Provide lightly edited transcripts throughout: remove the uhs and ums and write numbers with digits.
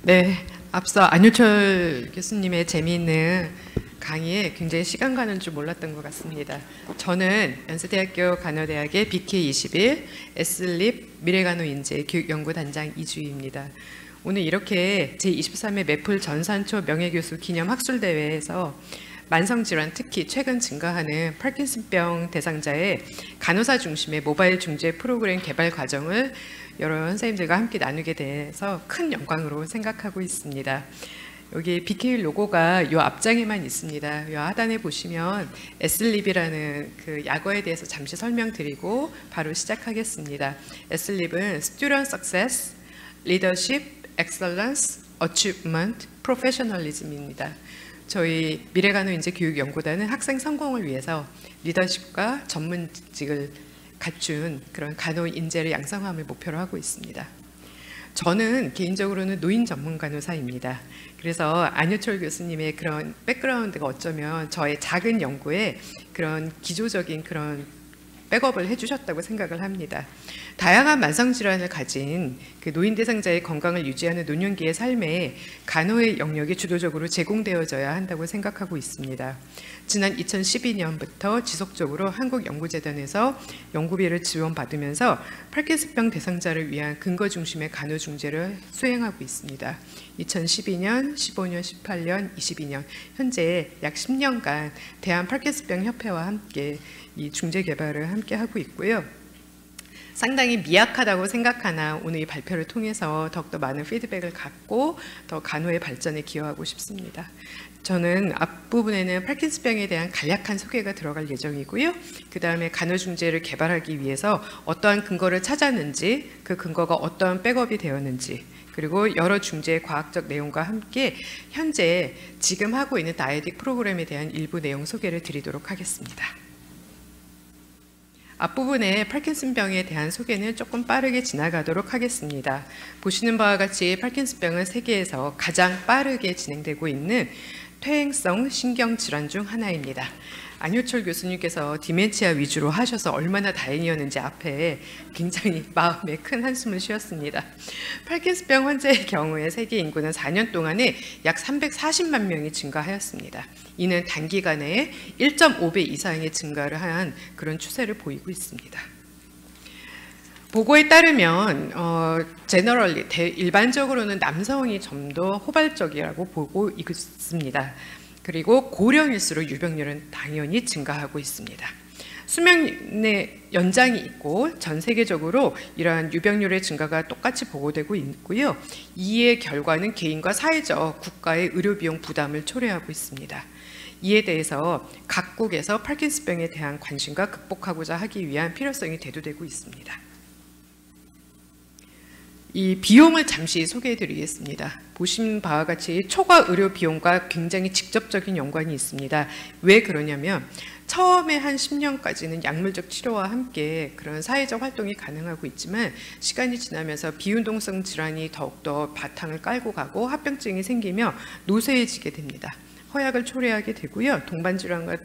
네, 앞서 안유철 교수님의 재미있는 강의에 굉장히 시간 가는 줄 몰랐던 것 같습니다. 저는 연세대학교 간호대학의 BK21 S립 미래간호인재 교육연구단장 이주희입니다. 오늘 이렇게 제23회 매풀 전산초 명예교수 기념 학술대회에서 만성질환, 특히 최근 증가하는 파킨슨병 대상자의 간호사 중심의 모바일 중재 프로그램 개발 과정을 여러 선생님들과 함께 나누게 돼서 큰 영광으로 생각하고 있습니다. 여기 BK 로고가 이 앞장에만 있습니다. 이 하단에 보시면 S립이라는 그 약어에 대해서 잠시 설명드리고 바로 시작하겠습니다. S립은 Student Success, Leadership, Excellence, Achievement, Professionalism입니다. 저희 미래간호인재 교육연구단은 학생 성공을 위해서 리더십과 전문직을 갖춘 그런 간호 인재를 양성함을 목표로 하고 있습니다. 저는 개인적으로는 노인 전문 간호사입니다. 그래서 안유철 교수님의 그런 백그라운드가 어쩌면 저의 작은 연구에 그런 기초적인 그런 백업을 해주셨다고 생각을 합니다. 다양한 만성질환을 가진 그 노인 대상자의 건강을 유지하는 노년기의 삶에 간호의 영역이 주도적으로 제공되어져야 한다고 생각하고 있습니다. 지난 2012년부터 지속적으로 한국연구재단에서 연구비를 지원받으면서 파킨슨병 대상자를 위한 근거 중심의 간호 중재를 수행하고 있습니다. 2012년, 15년, 18년, 22년 현재 약 10년간 대한 파킨슨병 협회와 함께 이 중재 개발을 함께 하고 있고요. 상당히 미약하다고 생각하나 오늘 이 발표를 통해서 더욱더 많은 피드백을 갖고 더 간호의 발전에 기여하고 싶습니다. 저는 앞부분에는 파킨슨병에 대한 간략한 소개가 들어갈 예정이고요. 그 다음에 간호 중재를 개발하기 위해서 어떠한 근거를 찾았는지, 그 근거가 어떠한 백업이 되었는지, 그리고 여러 중재의 과학적 내용과 함께 현재 지금 하고 있는 다이에틱 프로그램에 대한 일부 내용 소개를 드리도록 하겠습니다. 앞부분에 파킨슨병에 대한 소개는 조금 빠르게 지나가도록 하겠습니다. 보시는 바와 같이 파킨슨병은 세계에서 가장 빠르게 진행되고 있는 퇴행성 신경질환 중 하나입니다. 안유철 교수님께서 디멘치아 위주로 하셔서 얼마나 다행이었는지 앞에 굉장히 마음에 큰 한숨을 쉬었습니다. 파킨슨병 환자의 경우에 세계 인구는 4년 동안에 약 340만 명이 증가하였습니다. 이는 단기간에 1.5배 이상의 증가를 한 그런 추세를 보이고 있습니다. 보고에 따르면 제너럴리 일반적으로는 남성이 좀 더 호발적이라고 보고 있습니다. 그리고 고령일수록 유병률은 당연히 증가하고 있습니다. 수명의 연장이 있고 전 세계적으로 이러한 유병률의 증가가 똑같이 보고되고 있고요. 이의 결과는 개인과 사회적 국가의 의료비용 부담을 초래하고 있습니다. 이에 대해서 각국에서 파킨슨병에 대한 관심과 극복하고자 하기 위한 필요성이 대두되고 있습니다. 이 비용을 잠시 소개해 드리겠습니다. 보신 바와 같이 초과 의료 비용과 굉장히 직접적인 연관이 있습니다. 왜 그러냐면 처음에 한 10년까지는 약물적 치료와 함께 그런 사회적 활동이 가능하고 있지만 시간이 지나면서 비운동성 질환이 더욱더 바탕을 깔고 가고 합병증이 생기며 노쇠해지게 됩니다. 허약을 초래하게 되고요. 동반 질환과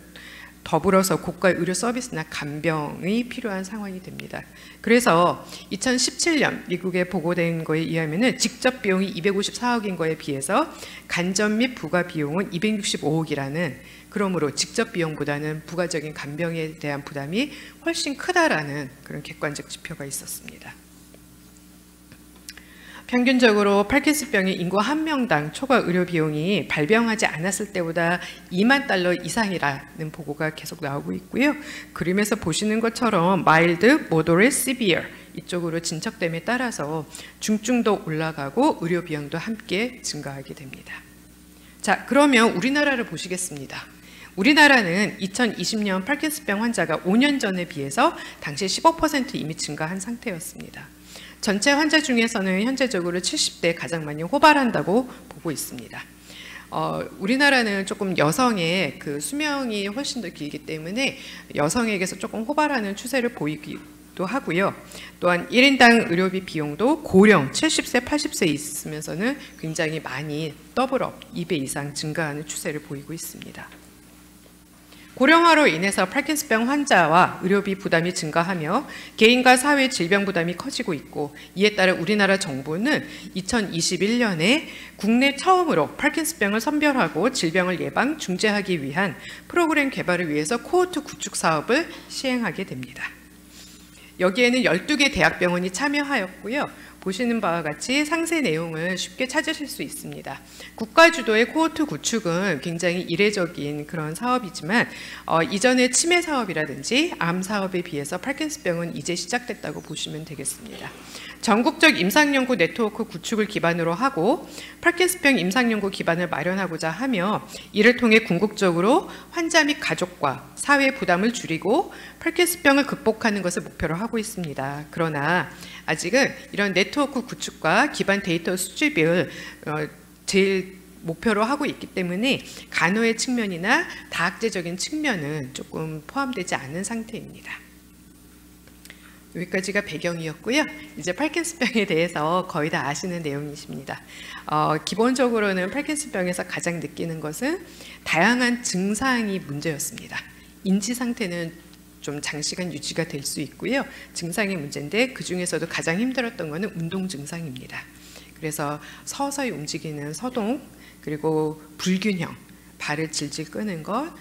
더불어서 고가 의료 서비스나 간병이 필요한 상황이 됩니다. 그래서 2017년 미국에 보고된 거에 의하면 직접 비용이 254억인 거에 비해서 간접 및 부가 비용은 265억이라는, 그러므로 직접 비용보다는 부가적인 간병에 대한 부담이 훨씬 크다라는 그런 객관적 지표가 있었습니다. 평균적으로 파킨슨병의 인구 1명당 초과 의료 비용이 발병하지 않았을 때보다 2만 달러 이상이라는 보고가 계속 나오고 있고요. 그림에서 보시는 것처럼 마일드, 모더레이트, 시비어 이쪽으로 진척됨에 따라서 중증도 올라가고 의료 비용도 함께 증가하게 됩니다. 자, 그러면 우리나라를 보시겠습니다. 우리나라는 2020년 파킨슨병 환자가 5년 전에 비해서 당시 15% 이미 증가한 상태였습니다. 전체 환자 중에서는 현재적으로 70대 가장 많이 호발한다고 보고 있습니다. 우리나라는 조금 여성의 그 수명이 훨씬 더 길기 때문에 여성에게서 조금 호발하는 추세를 보이기도 하고요. 또한 1인당 의료비 비용도 고령 70세, 80세 있으면서는 굉장히 많이 더블업 2배 이상 증가하는 추세를 보이고 있습니다. 고령화로 인해서 파킨슨병 환자와 의료비 부담이 증가하며 개인과 사회 질병 부담이 커지고 있고, 이에 따라 우리나라 정부는 2021년에 국내 처음으로 파킨슨병을 선별하고 질병을 예방, 중재하기 위한 프로그램 개발을 위해서 코호트 구축 사업을 시행하게 됩니다. 여기에는 12개 대학병원이 참여하였고요. 보시는 바와 같이 상세 내용을 쉽게 찾으실 수 있습니다. 국가 주도의 코호트 구축은 굉장히 이례적인 그런 사업이지만 이전의 치매 사업이라든지 암 사업에 비해서 파킨슨병은 이제 시작됐다고 보시면 되겠습니다. 전국적 임상연구 네트워크 구축을 기반으로 하고 파킨슨병 임상연구 기반을 마련하고자 하며, 이를 통해 궁극적으로 환자 및 가족과 사회 부담을 줄이고 파킨슨병을 극복하는 것을 목표로 하고 있습니다. 그러나 아직은 이런 네트워크 구축과 기반 데이터 수집을 제일 목표로 하고 있기 때문에 간호의 측면이나 다학제적인 측면은 조금 포함되지 않은 상태입니다. 여기까지가 배경이었고요. 이제 파킨슨병에 대해서 거의 다 아시는 내용이십니다. 기본적으로는 파킨슨병에서 가장 느끼는 것은 다양한 증상이 문제였습니다. 인지 상태는 좀 장시간 유지가 될 수 있고요. 증상이 문제인데 그 중에서도 가장 힘들었던 것은 운동 증상입니다. 그래서 서서히 움직이는 서동, 그리고 불균형, 발을 질질 끄는 것,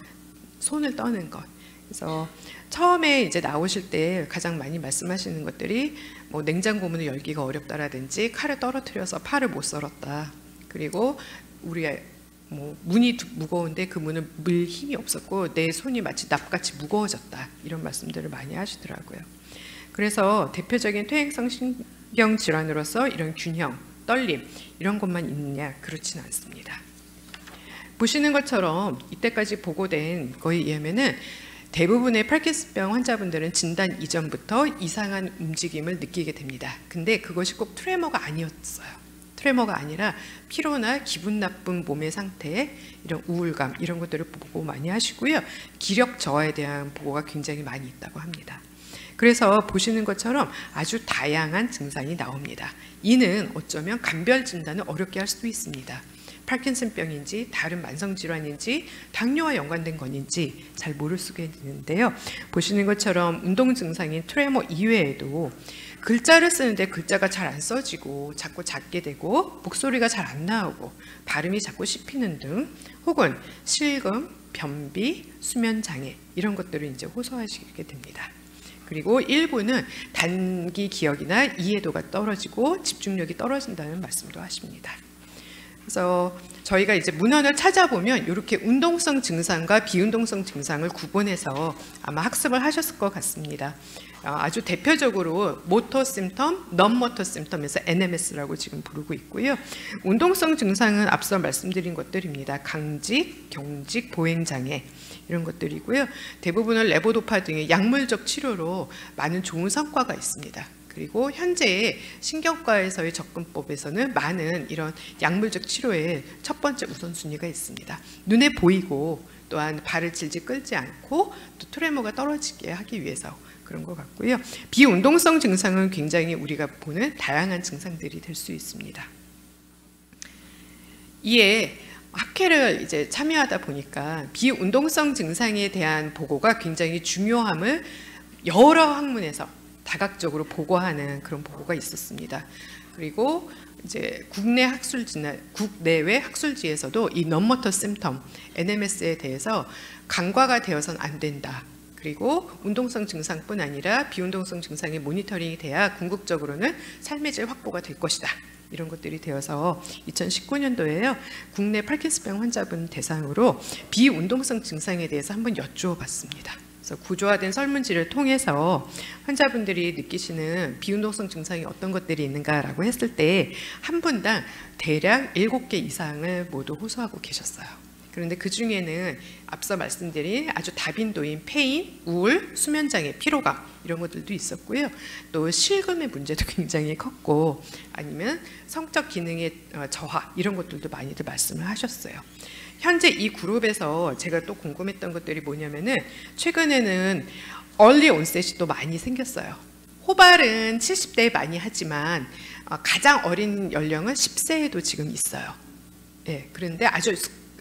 손을 떠는 것. 그래서 처음에 이제 나오실 때 가장 많이 말씀하시는 것들이 뭐 냉장고 문을 열기가 어렵다라든지 칼을 떨어뜨려서 팔을 못 썰었다. 그리고 우리 뭐 문이 무거운데 그 문을 밀 힘이 없었고 내 손이 마치 납같이 무거워졌다, 이런 말씀들을 많이 하시더라고요. 그래서 대표적인 퇴행성 신경 질환으로서 이런 균형, 떨림 이런 것만 있느냐, 그렇지는 않습니다. 보시는 것처럼 이때까지 보고된 거에 의하면은 대부분의 파킨슨병 환자분들은 진단 이전부터 이상한 움직임을 느끼게 됩니다. 근데 그것이 꼭 트레머가 아니었어요. 트레머가 아니라 피로나 기분 나쁜 몸의 상태, 이런 우울감 이런 것들을 보고 많이 하시고요. 기력 저하에 대한 보고가 굉장히 많이 있다고 합니다. 그래서 보시는 것처럼 아주 다양한 증상이 나옵니다. 이는 어쩌면 감별 진단을 어렵게 할 수도 있습니다. 파킨슨병인지 다른 만성질환인지 당뇨와 연관된 건인지 잘 모를 수가 있는데요. 보시는 것처럼 운동 증상인 트레모 이외에도 글자를 쓰는데 글자가 잘 안 써지고 자꾸 작게 되고 목소리가 잘 안 나오고 발음이 자꾸 씹히는 등, 혹은 실금, 변비, 수면장애 이런 것들을 이제 호소하시게 됩니다. 그리고 일부는 단기 기억이나 이해도가 떨어지고 집중력이 떨어진다는 말씀도 하십니다. 그래서 저희가 이제 문헌을 찾아보면 이렇게 운동성 증상과 비운동성 증상을 구분해서 아마 학습을 하셨을 것 같습니다. 아주 대표적으로 모터 심텀, non-motor symptom에서 NMS라고 지금 부르고 있고요. 운동성 증상은 앞서 말씀드린 것들입니다. 강직, 경직, 보행장애 이런 것들이고요. 대부분은 레보도파 등의 약물적 치료로 많은 좋은 성과가 있습니다. 그리고 현재 신경과에서의 접근법에서는 많은 이런 약물적 치료의 첫 번째 우선순위가 있습니다. 눈에 보이고 또한 발을 질질 끌지 않고 또 트레모가 떨어지게 하기 위해서 그런 것 같고요. 비운동성 증상은 굉장히 우리가 보는 다양한 증상들이 될 수 있습니다. 이에 학회를 이제 참여하다 보니까 비운동성 증상에 대한 보고가 굉장히 중요함을 여러 학문에서 다각적으로 보고하는 그런 보고가 있었습니다. 그리고 이제 국내외 학술지에서도 이 non-motor symptom, NMS에 대해서 간과가 되어서는 안 된다. 그리고 운동성 증상뿐 아니라 비운동성 증상의 모니터링이 돼야 궁극적으로는 삶의 질 확보가 될 것이다. 이런 것들이 되어서 2019년도에요. 국내 파킨슨병 환자분 대상으로 비운동성 증상에 대해서 한번 여쭈어 봤습니다. 그래서 구조화된 설문지를 통해서 환자분들이 느끼시는 비운동성 증상이 어떤 것들이 있는가라고 했을 때 한 분당 대략 7개 이상을 모두 호소하고 계셨어요. 그런데 그 중에는 앞서 말씀드린 아주 다빈도인 페인, 우울, 수면장애, 피로감 이런 것들도 있었고요. 또 실금의 문제도 굉장히 컸고 아니면 성적 기능의 저하 이런 것들도 많이들 말씀을 하셨어요. 현재 이 그룹에서 제가 또 궁금했던 것들이 뭐냐면은 최근에는 얼리 온셋이 또 많이 생겼어요. 호발은 70대에 많이 하지만 가장 어린 연령은 10세에도 지금 있어요. 예, 그런데 아주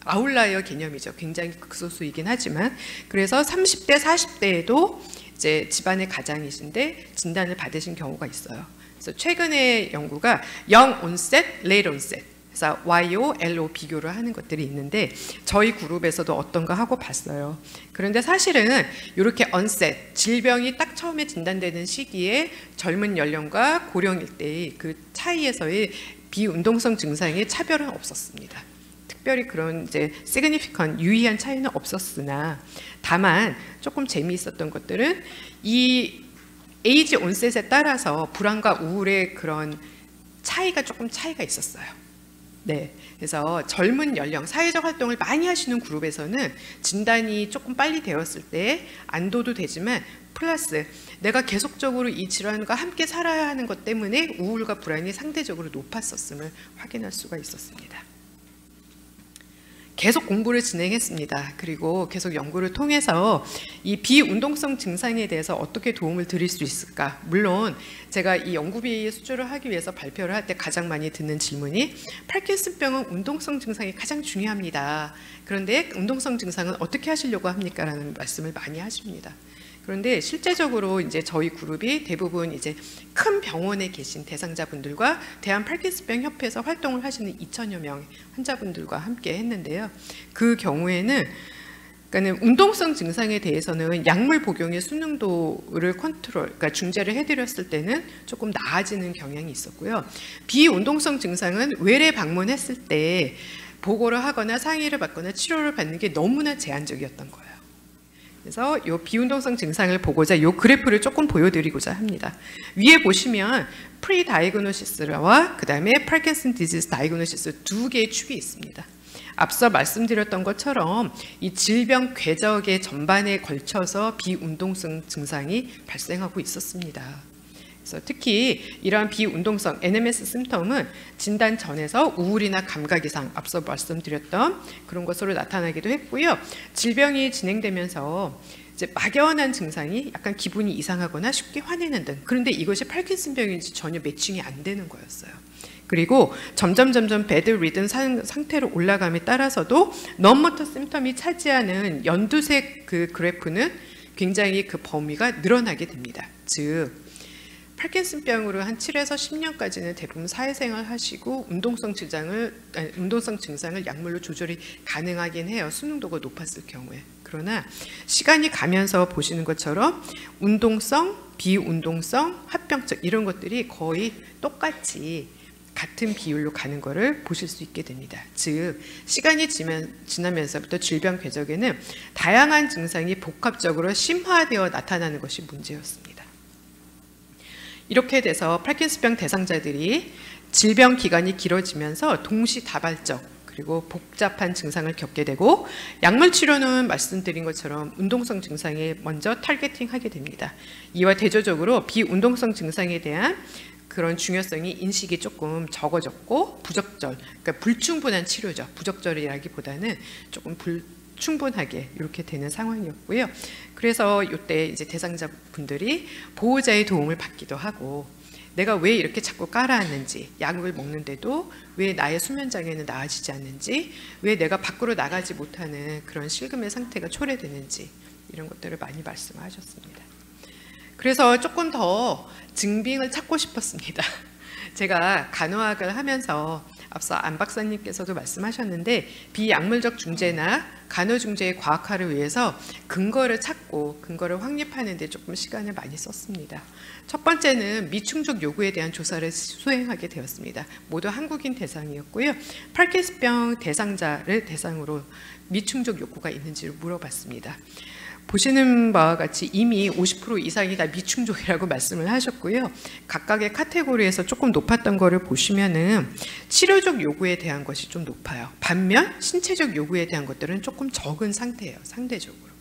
아웃라이어 개념이죠. 굉장히 극소수이긴 하지만 그래서 30대, 40대에도 이제 집안의 가장이신데 진단을 받으신 경우가 있어요. 그래서 최근에 연구가 Young Onset, Late Onset, 그래서 YO, LO 비교를 하는 것들이 있는데 저희 그룹에서도 어떤가 하고 봤어요. 그런데 사실은 이렇게 onset, 질병이 딱 처음에 진단되는 시기에 젊은 연령과 고령일 때의 그 차이에서의 비운동성 증상의 차별은 없었습니다. 특별히 그런 이제 significant, 유의한 차이는 없었으나 다만 조금 재미있었던 것들은 이 에이지 온셋에 따라서 불안과 우울의 그런 차이가 있었어요. 네, 그래서 젊은 연령, 사회적 활동을 많이 하시는 그룹에서는 진단이 조금 빨리 되었을 때 안도도 되지만 플러스 내가 계속적으로 이 질환과 함께 살아야 하는 것 때문에 우울과 불안이 상대적으로 높았었음을 확인할 수가 있었습니다. 계속 공부를 진행했습니다. 그리고 계속 연구를 통해서 이 비운동성 증상에 대해서 어떻게 도움을 드릴 수 있을까? 물론 제가 이 연구비 수주를 하기 위해서 발표를 할 때 가장 많이 듣는 질문이 파킨슨병은 운동성 증상이 가장 중요합니다. 그런데 운동성 증상은 어떻게 하시려고 합니까? 라는 말씀을 많이 하십니다. 그런데 실제적으로 이제 저희 그룹이 대부분 이제 큰 병원에 계신 대상자분들과 대한 파킨슨병 협회에서 활동을 하시는 2,000여 명 환자분들과 함께 했는데요. 그 경우에는 그러니까 운동성 증상에 대해서는 약물 복용의 수능도를 그러니까 중재를 해드렸을 때는 조금 나아지는 경향이 있었고요. 비운동성 증상은 외래 방문했을 때 보고를 하거나 상의를 받거나 치료를 받는 게 너무나 제한적이었던 거예요. 그래서 이 비운동성 증상을 보고자 이 그래프를 조금 보여드리고자 합니다. 위에 보시면 프리 다이그노시스와 그 다음에 파킨슨 디지즈 다이그노시스 두 개의 축이 있습니다. 앞서 말씀드렸던 것처럼 이 질병 궤적의 전반에 걸쳐서 비운동성 증상이 발생하고 있었습니다. 그래서 특히 이러한 비운동성 NMS 심텀은 진단 전에서 우울이나 감각 이상, 앞서 말씀드렸던 그런 것으로 나타나기도 했고요. 질병이 진행되면서 이제 막연한 증상이 약간 기분이 이상하거나 쉽게 화내는 등, 그런데 이것이 파킨슨병인지 전혀 매칭이 안 되는 거였어요. 그리고 점점 배드 리듬 상태로 올라감에 따라서도 non-motor 심텀이 차지하는 연두색 그 그래프는 굉장히 그 범위가 늘어나게 됩니다. 즉 파킨슨병으로 한 7에서 10년까지는 대부분 사회생활 하시고 운동성 증상을 약물로 조절이 가능하긴 해요. 수능도가 높았을 경우에. 그러나 시간이 가면서 보시는 것처럼 운동성, 비운동성, 합병증 이런 것들이 거의 똑같이 같은 비율로 가는 것을 보실 수 있게 됩니다. 즉 시간이 지나면서부터 질병 궤적에는 다양한 증상이 복합적으로 심화되어 나타나는 것이 문제였습니다. 이렇게 돼서 파킨슨병 대상자들이 질병 기간이 길어지면서 동시다발적 그리고 복잡한 증상을 겪게 되고 약물 치료는 말씀드린 것처럼 운동성 증상에 먼저 타겟팅하게 됩니다. 이와 대조적으로 비운동성 증상에 대한 그런 중요성이 인식이 조금 적어졌고 그러니까 불충분한 치료죠. 부적절이라기보다는 조금 충분하게 이렇게 되는 상황이었고요. 그래서 이때 이제 대상자분들이 보호자의 도움을 받기도 하고 내가 왜 이렇게 자꾸 깔아앉는지, 약을 먹는데도 왜 나의 수면 장애는 나아지지 않는지, 왜 내가 밖으로 나가지 못하는 그런 실금의 상태가 초래되는지 이런 것들을 많이 말씀하셨습니다. 그래서 조금 더 증빙을 찾고 싶었습니다. 제가 간호학을 하면서 앞서 안 박사님께서도 말씀하셨는데 비약물적 중재나 간호중재의 과학화를 위해서 근거를 찾고 근거를 확립하는 데 조금 시간을 많이 썼습니다. 첫 번째는 미충족 요구에 대한 조사를 수행하게 되었습니다. 모두 한국인 대상이었고요. 파킨슨병 대상자를 대상으로 미충족 요구가 있는지를 물어봤습니다. 보시는 바와 같이 이미 50% 이상이 다 미충족이라고 말씀을 하셨고요. 각각의 카테고리에서 조금 높았던 거를 보시면은 치료적 요구에 대한 것이 좀 높아요. 반면 신체적 요구에 대한 것들은 조금 적은 상태예요. 상대적으로.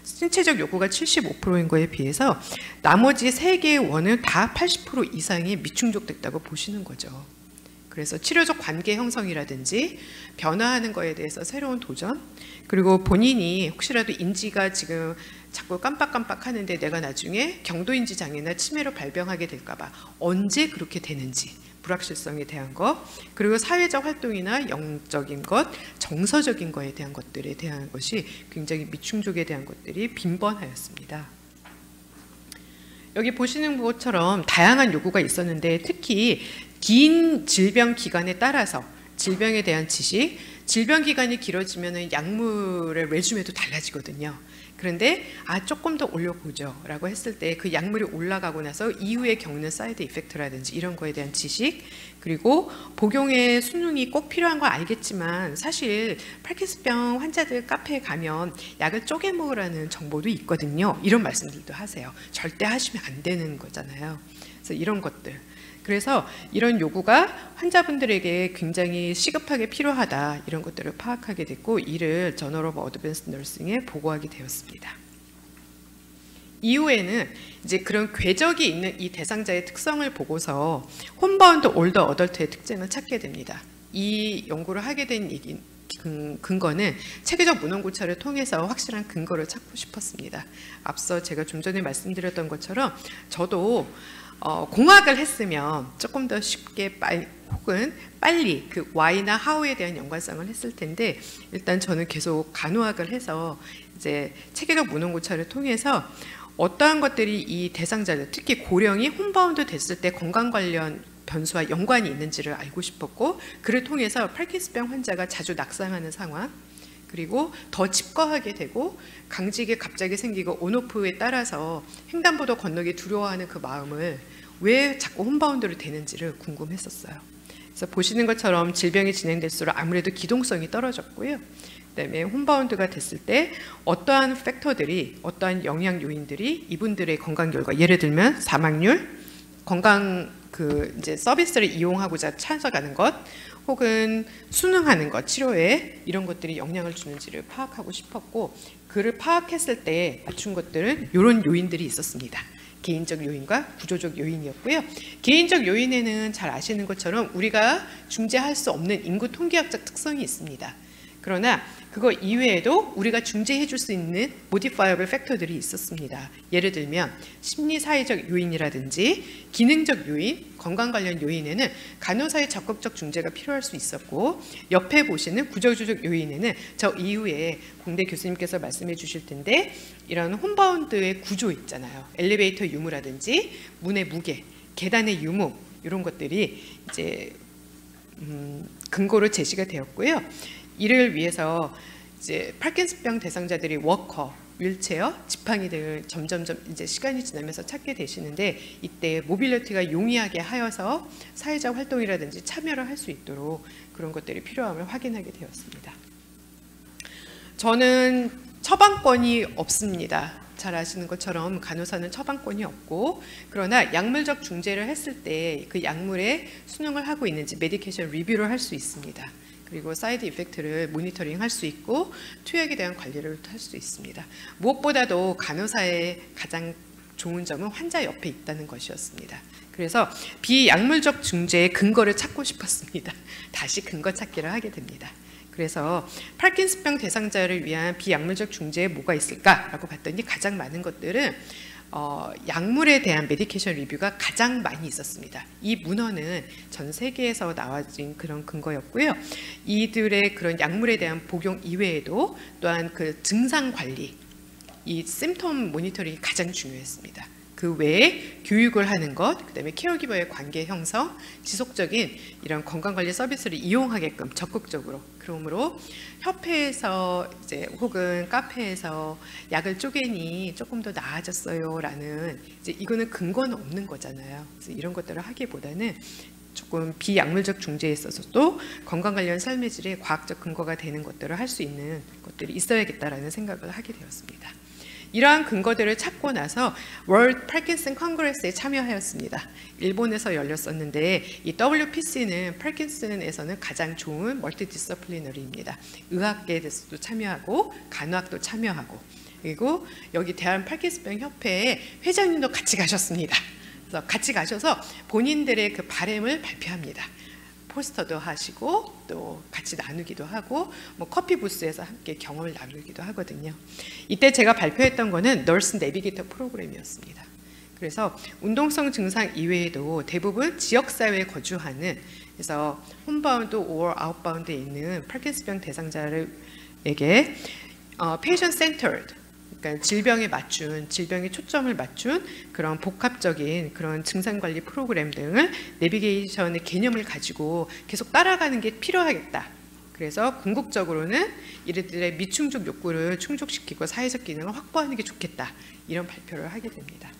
신체적 요구가 75%인 거에 비해서 나머지 3개의 원은 다 80% 이상이 미충족됐다고 보시는 거죠. 그래서 치료적 관계 형성이라든지 변화하는 거에 대해서 새로운 도전, 그리고 본인이 혹시라도 인지가 지금 자꾸 깜빡깜빡 하는데 내가 나중에 경도인지 장애나 치매로 발병하게 될까 봐 언제 그렇게 되는지 불확실성에 대한 것, 그리고 사회적 활동이나 영적인 것, 정서적인 것에 대한 것들에 대한 것이 굉장히 미충족에 대한 것들이 빈번하였습니다. 여기 보시는 것처럼 다양한 요구가 있었는데 특히 긴 질병 기간에 따라서 질병에 대한 지식, 질병 기간이 길어지면 약물의 레주메도 달라지거든요. 그런데 조금 더 올려보죠 라고 했을 때 그 약물이 올라가고 나서 이후에 겪는 사이드 이펙트라든지 이런 거에 대한 지식, 그리고 복용의 수능이 꼭 필요한 거 알겠지만 사실 파킨슨병 환자들 카페에 가면 약을 쪼개 먹으라는 정보도 있거든요. 이런 말씀들도 하세요. 절대 하시면 안 되는 거잖아요. 그래서 이런 것들, 그래서 이런 요구가 환자분들에게 굉장히 시급하게 필요하다, 이런 것들을 파악하게 됐고 이를 저널 오브 어드밴스드 너싱에 보고하게 되었습니다. 이후에는 이제 그런 궤적이 있는 이 대상자의 특성을 보고서 홈바운드 올더 어덜트의 특징을 찾게 됩니다. 이 연구를 하게 된 근거는 체계적 문헌고찰을 통해서 확실한 근거를 찾고 싶었습니다. 앞서 제가 좀 전에 말씀드렸던 것처럼 저도 공학을 했으면 조금 더 쉽게 혹은 빨리 그 why나 how에 대한 연관성을 했을 텐데, 일단 저는 계속 간호학을 해서 이제 체계적 문헌고찰을 통해서 어떠한 것들이 이 대상자들, 특히 고령이 홈바운드 됐을 때 건강 관련 변수와 연관이 있는지를 알고 싶었고, 그를 통해서 파킨슨병 환자가 자주 낙상하는 상황, 그리고 더 칩거하게 되고 강직이 갑자기 생기고 온오프에 따라서 횡단보도 건너기 두려워하는 그 마음을 왜 자꾸 홈바운드를 되는지를 궁금했었어요. 그래서 보시는 것처럼 질병이 진행될수록 아무래도 기동성이 떨어졌고요. 그다음에 홈바운드가 됐을 때 어떠한 팩터들이, 어떠한 영향 요인들이 이분들의 건강 결과, 예를 들면 사망률, 건강 이제 서비스를 이용하고자 찾아가는 것, 혹은 순응하는 것, 치료에 이런 것들이 영향을 주는지를 파악하고 싶었고, 그를 파악했을 때 맞춘 것들은 이런 요인들이 있었습니다. 개인적 요인과 구조적 요인이었고요. 개인적 요인에는 잘 아시는 것처럼 우리가 중재할 수 없는 인구 통계학적 특성이 있습니다. 그러나 그거 이외에도 우리가 중재해 줄 수 있는 modifiable 팩터들이 있었습니다. 예를 들면 심리사회적 요인이라든지 기능적 요인, 건강 관련 요인에는 간호사의 적극적 중재가 필요할 수 있었고, 옆에 보시는 구조적 요인에는 저 이후에 공대 교수님께서 말씀해 주실 텐데 이런 홈바운드의 구조 있잖아요. 엘리베이터 유무라든지 문의 무게, 계단의 유무, 이런 것들이 이제 근거로 제시가 되었고요. 이를 위해서 이제 파킨슨병 대상자들이 워커, 휠체어, 지팡이 등을 점점점 이제 시간이 지나면서 찾게 되시는데, 이때 모빌리티가 용이하게 하여서 사회적 활동이라든지 참여를 할 수 있도록 그런 것들이 필요함을 확인하게 되었습니다. 저는 처방권이 없습니다. 잘 아시는 것처럼 간호사는 처방권이 없고, 그러나 약물적 중재를 했을 때 그 약물에 순응을 하고 있는지 메디케이션 리뷰를 할 수 있습니다. 그리고 사이드 이펙트를 모니터링 할 수 있고 투약에 대한 관리를 할 수 있습니다. 무엇보다도 간호사의 가장 좋은 점은 환자 옆에 있다는 것이었습니다. 그래서 비약물적 중재의 근거를 찾고 싶었습니다. 다시 근거 찾기를 하게 됩니다. 그래서 파킨슨병 대상자를 위한 비약물적 중재에 뭐가 있을까라고 봤더니 가장 많은 것들은 약물에 대한 메디케이션 리뷰가 가장 많이 있었습니다. 이 문헌은 전 세계에서 나와진 그런 근거였고요. 이들의 그런 약물에 대한 복용 이외에도 또한 그 증상 관리, 이 심톰 모니터링이 가장 중요했습니다. 그 외에 교육을 하는 것, 그다음에 케어기버의 관계 형성, 지속적인 이런 건강관리 서비스를 이용하게끔 적극적으로, 그러므로 협회에서 이제 혹은 카페에서 약을 쪼개니 조금 더 나아졌어요라는 이제 이거는 근거는 없는 거잖아요. 그래서 이런 것들을 하기보다는 조금 비약물적 중재에 있어서도 건강 관련 삶의 질에 과학적 근거가 되는 것들을 할 수 있는 것들이 있어야겠다라는 생각을 하게 되었습니다. 이러한 근거들을 찾고 나서 월드 파킨슨 컨그레스에 참여하였습니다. 일본에서 열렸었는데 이 WPC는 파킨슨에서는 가장 좋은 멀티 디서플리너리입니다. 의학계에서도 참여하고 간호학도 참여하고, 그리고 여기 대한 파킨슨병 협회의 회장님도 같이 가셨습니다. 그래서 같이 가셔서 본인들의 그 바램을 발표합니다. 포스터도 하시고 또 같이 나누기도 하고 뭐 커피 부스에서 함께 경험을 나누기도 하거든요. 이때 제가 발표했던 거는 널스 내비게이터 프로그램이었습니다. 그래서 운동성 증상 이외에도 대부분 지역사회에 거주하는, 그래서 홈바운드 or 아웃바운드에 있는 파킨슨병 대상자에게 patient centered, 그러니까 질병에 맞춘, 질병에 초점을 맞춘 그런 복합적인 그런 증상관리 프로그램 등을 내비게이션의 개념을 가지고 계속 따라가는 게 필요하겠다. 그래서 궁극적으로는 이들의 미충족 욕구를 충족시키고 사회적 기능을 확보하는 게 좋겠다. 이런 발표를 하게 됩니다.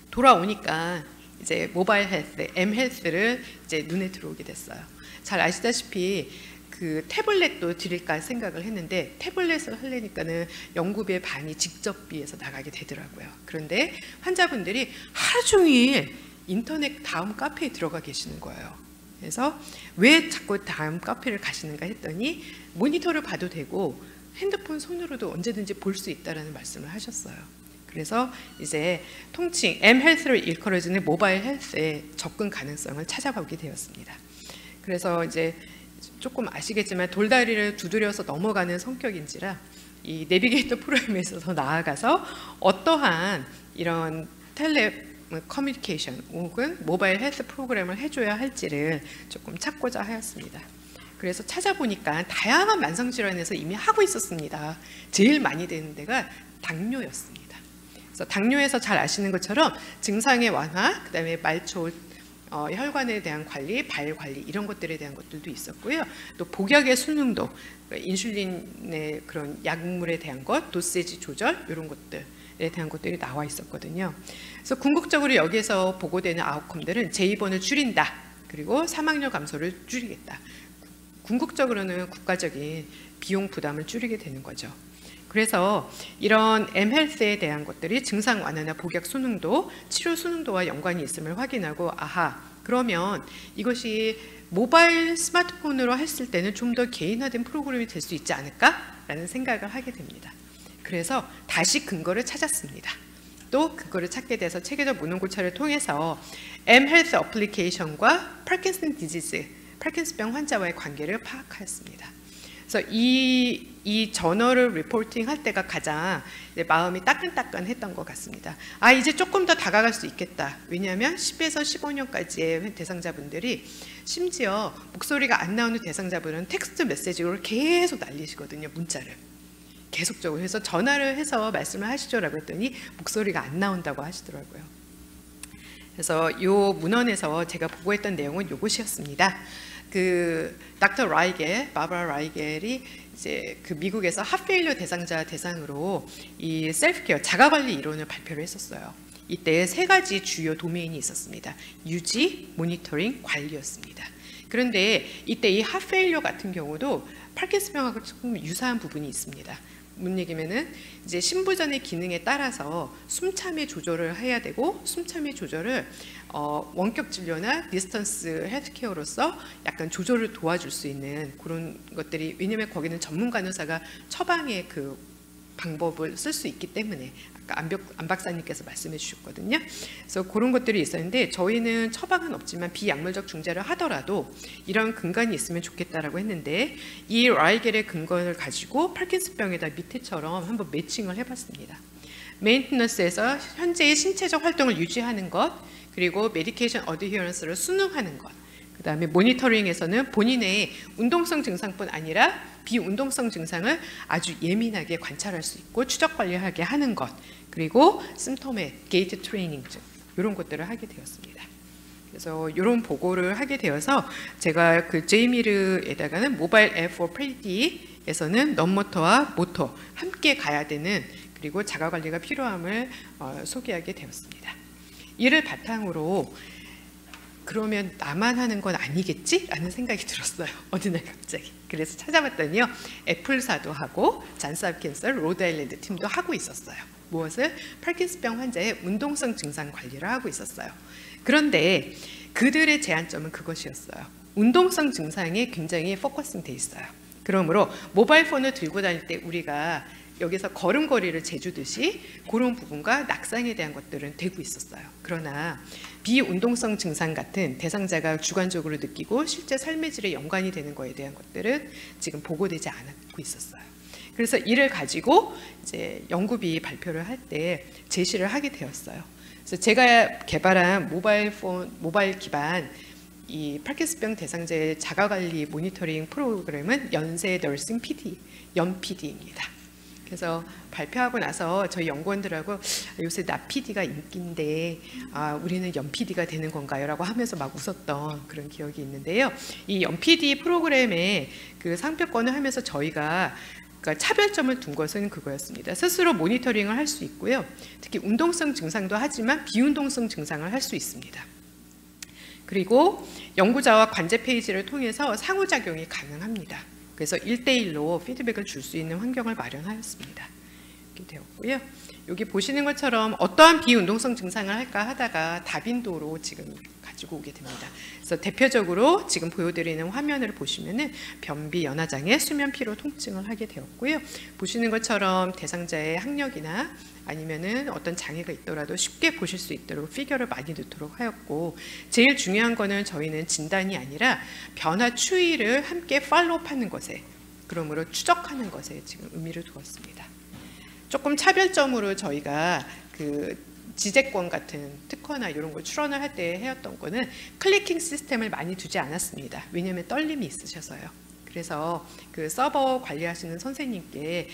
돌아오니까 이제 모바일 헬스, m헬스를 이제 눈에 들어오게 됐어요. 잘 아시다시피 그 태블릿도 드릴까 생각을 했는데 태블릿을 하려니까는 연구비의 반이 직접비에서 나가게 되더라고요. 그런데 환자분들이 하루 종일 인터넷 다음 카페에 들어가 계시는 거예요. 그래서 왜 자꾸 다음 카페를 가시는가 했더니 모니터를 봐도 되고 핸드폰 손으로도 언제든지 볼 수 있다라는 말씀을 하셨어요. 그래서 이제 통칭 m헬스를 일컬어지는 모바일 헬스의 접근 가능성을 찾아보게 되었습니다. 그래서 이제 조금 아시겠지만 돌다리를 두드려서 넘어가는 성격인지라 이 내비게이터 프로그램에서 더 나아가서 어떠한 이런 커뮤니케이션 혹은 모바일 헬스 프로그램을 해줘야 할지를 조금 찾고자 하였습니다. 그래서 찾아보니까 다양한 만성질환에서 이미 하고 있었습니다. 제일 많이 되는 데가 당뇨였습니다. 그래서 당뇨에서 잘 아시는 것처럼 증상의 완화, 그다음에 말초, 혈관에 대한 관리, 발 관리 이런 것들에 대한 것들도 있었고요. 또 복약의 순응도, 인슐린의 그런 약물에 대한 것, 도세지 조절 이런 것들에 대한 것들이 나와 있었거든요. 그래서 궁극적으로 여기에서 보고되는 아웃컴들은 재입원을 줄인다. 그리고 사망률 감소를 줄이겠다. 궁극적으로는 국가적인 비용 부담을 줄이게 되는 거죠. 그래서 이런 m헬스에 대한 것들이 증상 완화나 복약 순응도, 치료 순응도와 연관이 있음을 확인하고 아하, 그러면 이것이 모바일 스마트폰으로 했을 때는 좀 더 개인화된 프로그램이 될 수 있지 않을까라는 생각을 하게 됩니다. 그래서 다시 근거를 찾았습니다. 또 근거를 찾게 돼서 체계적 문헌고찰을 통해서 m헬스 어플리케이션과 파킨슨 디지즈, 파킨슨병 환자와의 관계를 파악하였습니다. 그래서 이 저널을 리포팅 할 때가 가장 마음이 따끈따끈했던 것 같습니다. 아, 이제 조금 더 다가갈 수 있겠다. 왜냐하면 10에서 15년까지의 대상자분들이 심지어 목소리가 안 나오는 대상자분은 텍스트 메시지로 계속 날리시거든요. 문자를. 계속적으로 해서 전화를 해서 말씀을 하시죠라고 했더니 목소리가 안 나온다고 하시더라고요. 그래서 이 문헌에서 제가 보고했던 내용은 이것이었습니다. 그 닥터 라이겔, 바브라 라이겔이 이제 그 미국에서 핫페일러 대상자 대상으로 이 셀프케어 자가관리 이론을 발표를 했었어요. 이때 세 가지 주요 도메인이 있었습니다. 유지, 모니터링, 관리였습니다. 그런데 이때 이 핫페일러 같은 경우도 파킨슨병하고 조금 유사한 부분이 있습니다. 무슨 얘기면은 이제 심부전의 기능에 따라서 숨참의 조절을 해야 되고 숨참의 조절을 원격 진료나 디스턴스 헬스케어로서 약간 조절을 도와줄 수 있는 그런 것들이, 왜냐면 거기는 전문 간호사가 처방의 그 방법을 쓸 수 있기 때문에 아까 안 박사님께서 말씀해 주셨거든요. 그래서 그런 것들이 있었는데 저희는 처방은 없지만 비약물적 중재를 하더라도 이런 근간이 있으면 좋겠다라고 했는데 이 라이겔의 근거를 가지고 파킨슨병에다 밑에처럼 한번 매칭을 해봤습니다. 메인테넌스에서 현재의 신체적 활동을 유지하는 것, 그리고 메디케이션 어드히어런스를 순응하는 것, 그 다음에 모니터링에서는 본인의 운동성 증상뿐 아니라 비운동성 증상을 아주 예민하게 관찰할 수 있고 추적 관리하게 하는 것, 그리고 심토메, 게이트 트레이닝 등 이런 것들을 하게 되었습니다. 그래서 이런 보고를 하게 되어서 제가 그 제이미르에다가는 모바일 앱 for PD에서는 넌모터와 모터 함께 가야 되는, 그리고 자가관리가 필요함을 소개하게 되었습니다. 이를 바탕으로 그러면 나만 하는 건 아니겠지? 라는 생각이 들었어요. 어느 날 갑자기. 그래서 찾아봤더니요. 애플사도 하고 잔스홉킨스, 로드아일랜드 팀도 하고 있었어요. 무엇을? 파킨슨병 환자의 운동성 증상 관리를 하고 있었어요. 그런데 그들의 제한점은 그것이었어요. 운동성 증상에 굉장히 포커싱 돼 있어요. 그러므로 모바일 폰을 들고 다닐 때 우리가 여기서 걸음걸이를 재주듯이 그런 부분과 낙상에 대한 것들은 되고 있었어요. 그러나 비운동성 증상 같은 대상자가 주관적으로 느끼고 실제 삶의 질에 연관이 되는 것에 대한 것들은 지금 보고되지 않고 있었어요. 그래서 이를 가지고 이제 연구비 발표를 할 때 제시를 하게 되었어요. 그래서 제가 개발한 모바일 기반 이 파킨슨병 대상자의 자가관리 모니터링 프로그램은 연세 너싱 PD, 연PD입니다. 그래서 발표하고 나서 저희 연구원들하고 요새 나 PD가 인기인데 우리는 연 PD가 되는 건가요? 라고 하면서 막 웃었던 그런 기억이 있는데요. 이 연 PD 프로그램의 그 상표권을 하면서 저희가 그러니까 차별점을 둔 것은 그거였습니다. 스스로 모니터링을 할 수 있고요. 특히 운동성 증상도 하지만 비운동성 증상을 할 수 있습니다. 그리고 연구자와 관제 페이지를 통해서 상호작용이 가능합니다. 그래서 1대1로 피드백을 줄 수 있는 환경을 마련하였습니다. 이렇게 되었고요. 여기 보시는 것처럼 어떠한 비운동성 증상을 할까 하다가 다빈도로 지금 가지고 오게 됩니다. 그래서 대표적으로 지금 보여드리는 화면을 보시면은 변비 연화장애, 수면 피로 통증을 하게 되었고요. 보시는 것처럼 대상자의 학력이나 아니면은 어떤 장애가 있더라도 쉽게 보실 수 있도록 피겨를 많이 넣도록 하였고, 제일 중요한 거는 저희는 진단이 아니라 변화 추이를 함께 팔로우하는 것에, 그러므로 추적하는 것에 지금 의미를 두었습니다. 조금 차별점으로 저희가 그 지재권 같은 특허나 이런 걸 출원을 할 때 해왔던 거는 클리킹 시스템을 많이 두지 않았습니다. 왜냐하면 떨림이 있으셔서요. 그래서 그 서버 관리하시는 선생님께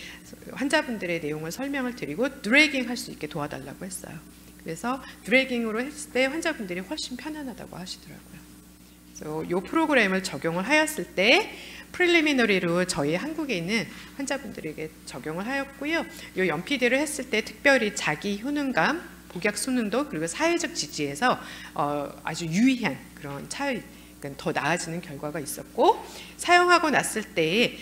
환자분들의 내용을 설명을 드리고 드래깅 할 수 있게 도와달라고 했어요. 그래서 드래깅으로 했을 때 환자분들이 훨씬 편안하다고 하시더라고요. 그래서 이 프로그램을 적용을 하였을 때 프릴리미너리로 저희 한국에 있는 환자분들에게 적용을 하였고요. 이 연PD를 했을 때 특별히 자기 효능감, 복약 순응도 그리고 사회적 지지에서 아주 유의한 그런 차이, 그러니까 더 나아지는 결과가 있었고, 사용하고 났을 때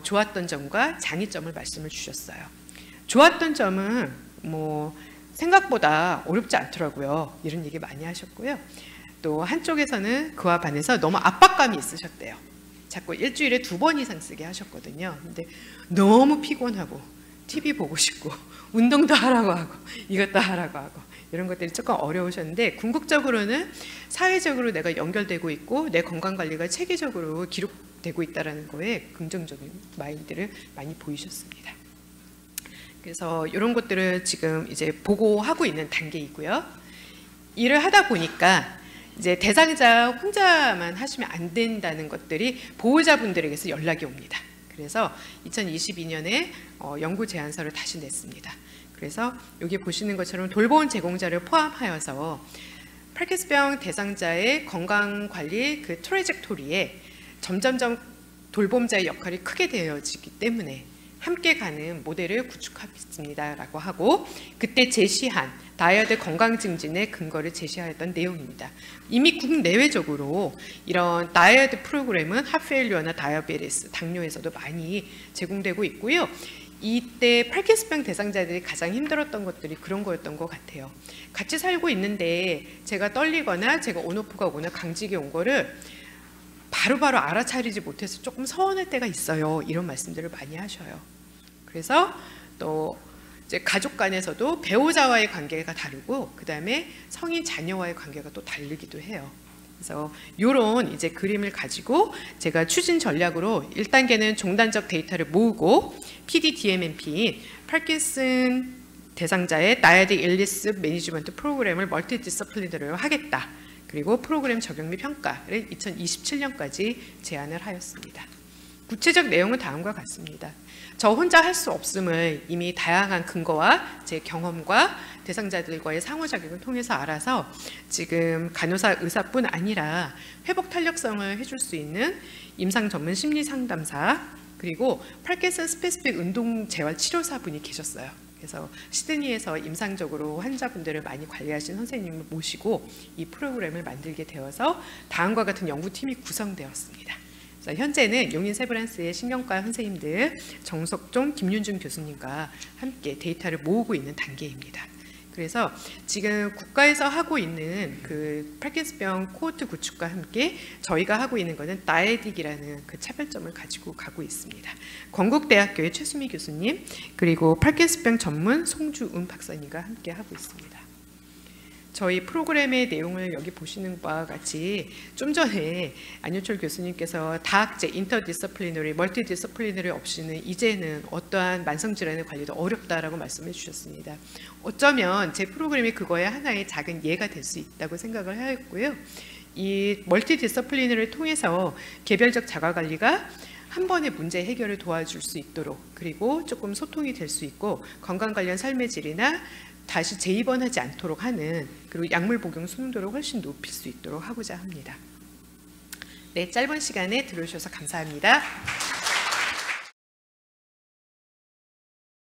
좋았던 점과 장애점을 말씀을 주셨어요. 좋았던 점은 뭐 생각보다 어렵지 않더라고요. 이런 얘기 많이 하셨고요. 또 한쪽에서는 그와 반해서 너무 압박감이 있으셨대요. 자꾸 일주일에 2번 이상 쓰게 하셨거든요. 근데 너무 피곤하고 TV 보고 싶고 운동도 하라고 하고 이것도 하라고 하고 이런 것들이 조금 어려우셨는데, 궁극적으로는 사회적으로 내가 연결되고 있고 내 건강관리가 체계적으로 기록되고 있다는 거에 긍정적인 마인드를 많이 보이셨습니다. 그래서 이런 것들을 지금 이제 보고하고 있는 단계이고요. 일을 하다 보니까 이제 대상자 혼자만 하시면 안 된다는 것들이 보호자분들에게서 연락이 옵니다. 그래서 2022년에 연구 제안서를 다시 냈습니다. 그래서 여기 보시는 것처럼 돌봄 제공자를 포함하여서 파킨슨병 대상자의 건강관리 그 트래젝토리에 점점점 돌봄자의 역할이 크게 되어지기 때문에 함께 가는 모델을 구축하겠습니다 라고 하고, 그때 제시한 다이어드 건강 증진의 근거를 제시하였던 내용입니다. 이미 국내외적으로 이런 다이어드 프로그램은 하트페일리어나 다이아베티스, 당뇨에서도 많이 제공되고 있고요. 이때 파킨슨병 대상자들이 가장 힘들었던 것들이 그런 거였던 것 같아요. 같이 살고 있는데 제가 떨리거나 제가 온오프가 오거나 강직이 온 거를 바로바로 알아차리지 못해서 조금 서운할 때가 있어요. 이런 말씀들을 많이 하셔요. 그래서 또 이제 가족 간에서도 배우자와의 관계가 다르고 그 다음에 성인 자녀와의 관계가 또 다르기도 해요. 그래서 이런 이제 그림을 가지고 제가 추진 전략으로 1단계는 종단적 데이터를 모으고 PDDMMP인 파킨슨 대상자의 다이어드 일리스 매니지먼트 프로그램을 멀티 디스플리너리로 하겠다. 그리고 프로그램 적용 및 평가를 2027년까지 제안을 하였습니다. 구체적 내용은 다음과 같습니다. 저 혼자 할 수 없음을 이미 다양한 근거와 제 경험과 대상자들과의 상호작용을 통해서 알아서 지금 간호사 의사뿐 아니라 회복 탄력성을 해줄 수 있는 임상 전문 심리 상담사, 그리고 파킨슨 스페시픽 운동 재활 치료사분이 계셨어요. 그래서 시드니에서 임상적으로 환자분들을 많이 관리하신 선생님을 모시고 이 프로그램을 만들게 되어서 다음과 같은 연구팀이 구성되었습니다. 현재는 용인 세브란스의 신경과 선생님들 정석종, 김윤중 교수님과 함께 데이터를 모으고 있는 단계입니다. 그래서 지금 국가에서 하고 있는 그 파킨슨병 코호트 구축과 함께 저희가 하고 있는 것은 다이에딕이라는 그 차별점을 가지고 가고 있습니다. 건국대학교의 최수미 교수님, 그리고 파킨슨병 전문 송주은 박사님과 함께 하고 있습니다. 저희 프로그램의 내용을 여기 보시는 바와 같이 좀 전에 안효철 교수님께서 다학제, 인터디서플리너리, 멀티디서플리너리 없이는 이제는 어떠한 만성질환의 관리도 어렵다라고 말씀해 주셨습니다. 어쩌면 제 프로그램이 그거의 하나의 작은 예가 될 수 있다고 생각을 하였고요. 이 멀티디서플리너를 통해서 개별적 자가관리가 한 번의 문제 해결을 도와줄 수 있도록, 그리고 조금 소통이 될 수 있고 건강 관련 삶의 질이나 다시 재입원하지 않도록 하는, 그리고 약물 복용 수능도를 훨씬 높일 수 있도록 하고자 합니다. 네, 짧은 시간에 들어주셔서 감사합니다.